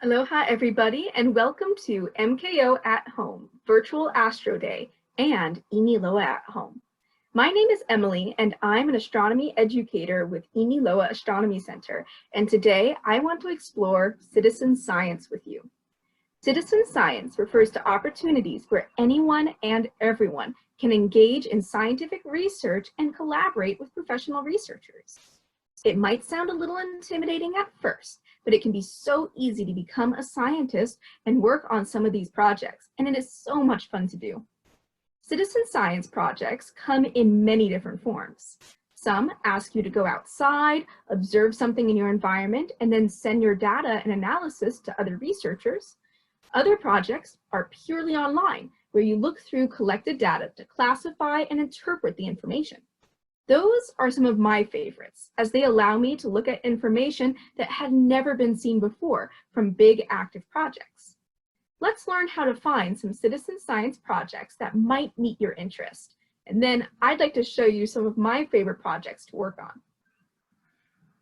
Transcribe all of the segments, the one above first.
Aloha everybody and welcome to MKO at Home, Virtual Astro Day and Imiloa at Home. My name is Emily and I'm an astronomy educator with Imiloa Astronomy Center, and today I want to explore citizen science with you. Citizen science refers to opportunities where anyone and everyone can engage in scientific research and collaborate with professional researchers. It might sound a little intimidating at first, but it can be so easy to become a scientist and work on some of these projects, and it is so much fun to do. Citizen science projects come in many different forms. Some ask you to go outside, observe something in your environment, and then send your data and analysis to other researchers. Other projects are purely online, where you look through collected data to classify and interpret the information. Those are some of my favorites, as they allow me to look at information that had never been seen before from big active projects. Let's learn how to find some citizen science projects that might meet your interest. And then I'd like to show you some of my favorite projects to work on.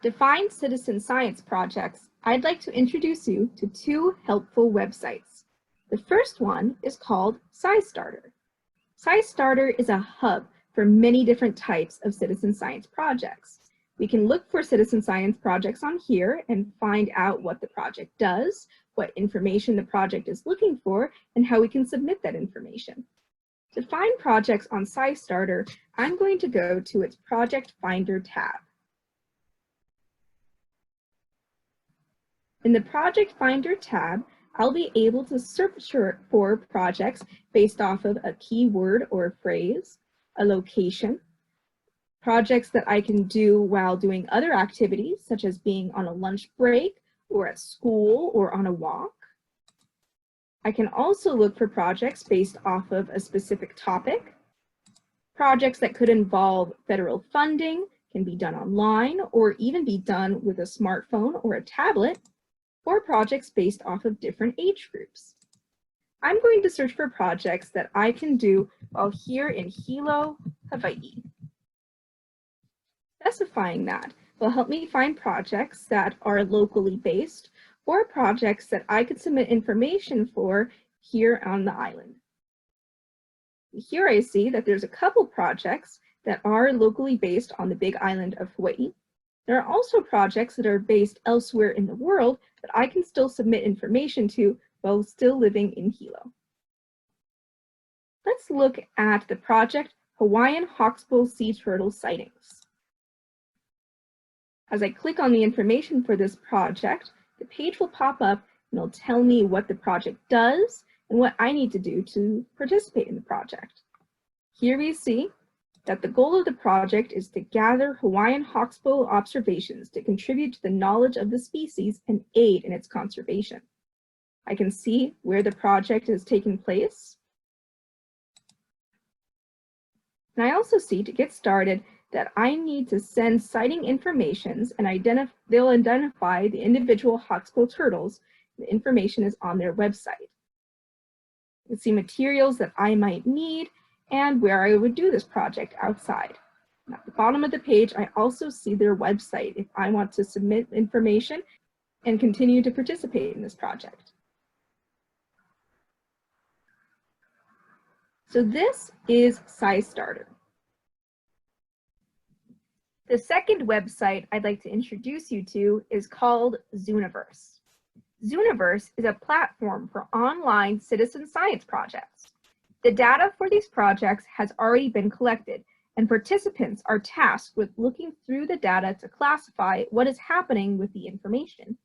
To find citizen science projects, I'd like to introduce you to two helpful websites. The first one is called SciStarter. SciStarter is a hub for many different types of citizen science projects. We can look for citizen science projects on here and find out what the project does, what information the project is looking for, and how we can submit that information. To find projects on SciStarter, I'm going to go to its Project Finder tab. In the Project Finder tab, I'll be able to search for projects based off of a keyword or phrase, a location, projects that I can do while doing other activities, such as being on a lunch break or at school or on a walk. I can also look for projects based off of a specific topic. Projects that could involve federal funding can be done online or even be done with a smartphone or a tablet, or projects based off of different age groups. I'm going to search for projects that I can do while here in Hilo, Hawaii. Specifying that will help me find projects that are locally based or projects that I could submit information for here on the island. Here I see that there's a couple projects that are locally based on the big island of Hawaii. There are also projects that are based elsewhere in the world that I can still submit information to while still living in Hilo. Let's look at the project Hawaiian Hawksbill Sea Turtle Sightings. As I click on the information for this project, the page will pop up and it'll tell me what the project does and what I need to do to participate in the project. Here we see that the goal of the project is to gather Hawaiian hawksbill observations to contribute to the knowledge of the species and aid in its conservation. I can see where the project is taking place. And I also see, to get started, that I need to send sighting informations and they'll identify the individual hawksbill turtles. The information is on their website. You can see materials that I might need and where I would do this project outside. And at the bottom of the page, I also see their website if I want to submit information and continue to participate in this project. So this is SciStarter. The second website I'd like to introduce you to is called Zooniverse. Zooniverse is a platform for online citizen science projects. The data for these projects has already been collected, and participants are tasked with looking through the data to classify what is happening with the information.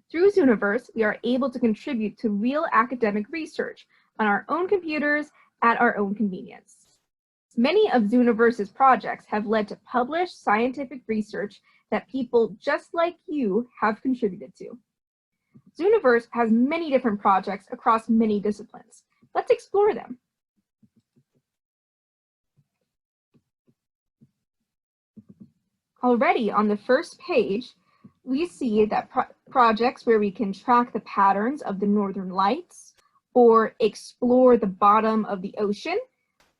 Through Zooniverse, we are able to contribute to real academic research on our own computers at our own convenience. Many of Zooniverse's projects have led to published scientific research that people just like you have contributed to. Zooniverse has many different projects across many disciplines. Let's explore them. Already on the first page, we see that projects where we can track the patterns of the northern lights, or explore the bottom of the ocean,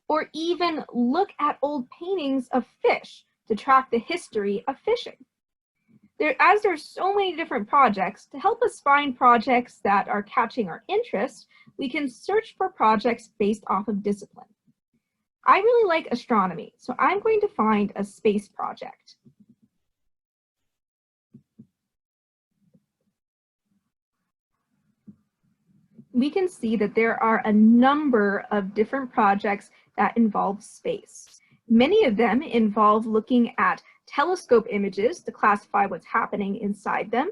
or even look at old paintings of fish to track the history of fishing. As there's so many different projects, to help us find projects that are catching our interest, we can search for projects based off of discipline. I really like astronomy, so I'm going to find a space project. We can see that there are a number of different projects that involve space. Many of them involve looking at telescope images to classify what's happening inside them.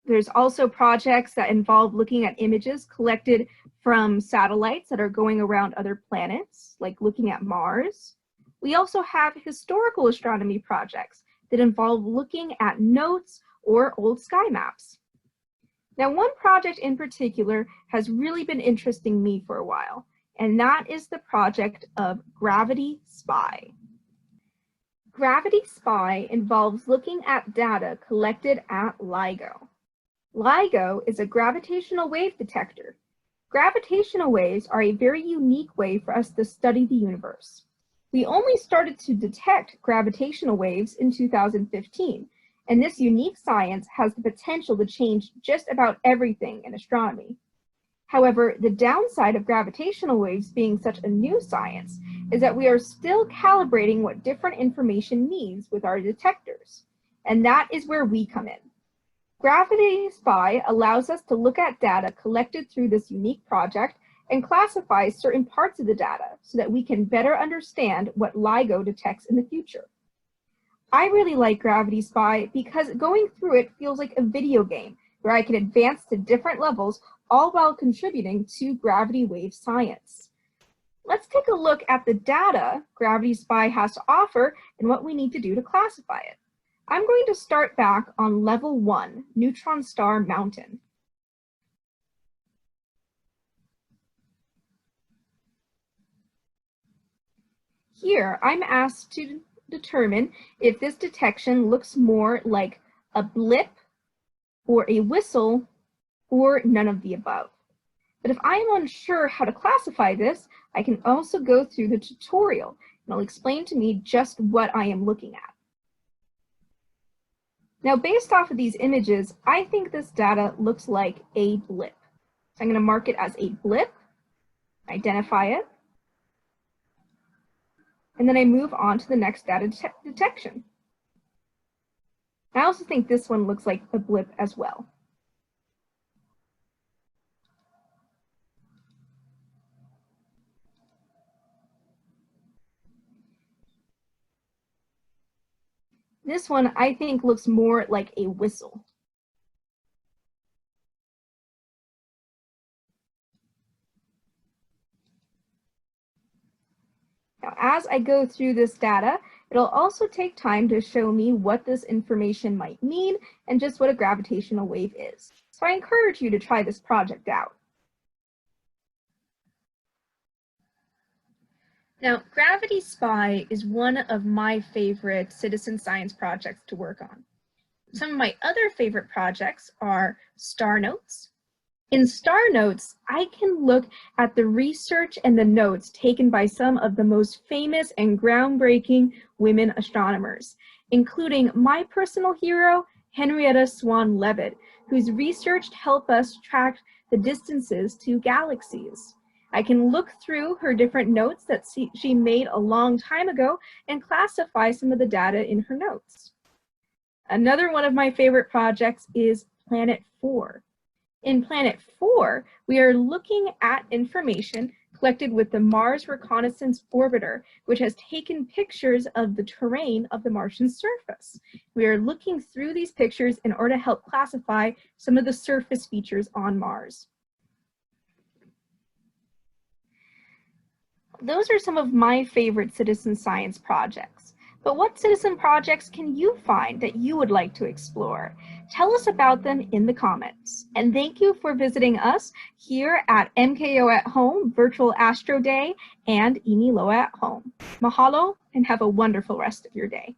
There's also projects that involve looking at images collected from satellites that are going around other planets, like looking at Mars. We also have historical astronomy projects that involve looking at notes or old sky maps. Now, one project in particular has really been interesting me for a while, and that is the project of Gravity Spy. Gravity Spy involves looking at data collected at LIGO. LIGO is a gravitational wave detector. Gravitational waves are a very unique way for us to study the universe. We only started to detect gravitational waves in 2015, and this unique science has the potential to change just about everything in astronomy. However, the downside of gravitational waves being such a new science is that we are still calibrating what different information means with our detectors, and that is where we come in. Gravity Spy allows us to look at data collected through this unique project and classify certain parts of the data so that we can better understand what LIGO detects in the future. I really like Gravity Spy because going through it feels like a video game where I can advance to different levels, all while contributing to gravity wave science. Let's take a look at the data Gravity Spy has to offer and what we need to do to classify it. I'm going to start back on level 1, Neutron Star Mountain. Here, I'm asked to determine if this detection looks more like a blip or a whistle or none of the above. But if I'm unsure how to classify this, I can also go through the tutorial and it'll explain to me just what I am looking at. Now, based off of these images, I think this data looks like a blip. So I'm going to mark it as a blip, identify it, and then I move on to the next data detection. I also think this one looks like a blip as well. This one I think looks more like a whistle. Now, as I go through this data, it'll also take time to show me what this information might mean and just what a gravitational wave is. So I encourage you to try this project out. Now, Gravity Spy is one of my favorite citizen science projects to work on. Some of my other favorite projects are Star Notes. In Star Notes, I can look at the research and the notes taken by some of the most famous and groundbreaking women astronomers, including my personal hero, Henrietta Swan Leavitt, whose research helped us track the distances to galaxies. I can look through her different notes that she made a long time ago and classify some of the data in her notes. Another one of my favorite projects is Planet 4. In Planet 4, we are looking at information collected with the Mars Reconnaissance Orbiter, which has taken pictures of the terrain of the Martian surface. We are looking through these pictures in order to help classify some of the surface features on Mars. Those are some of my favorite citizen science projects. But what citizen projects can you find that you would like to explore? Tell us about them in the comments. And thank you for visiting us here at MKO at Home Virtual Astro Day and Imiloa at Home. Mahalo and have a wonderful rest of your day.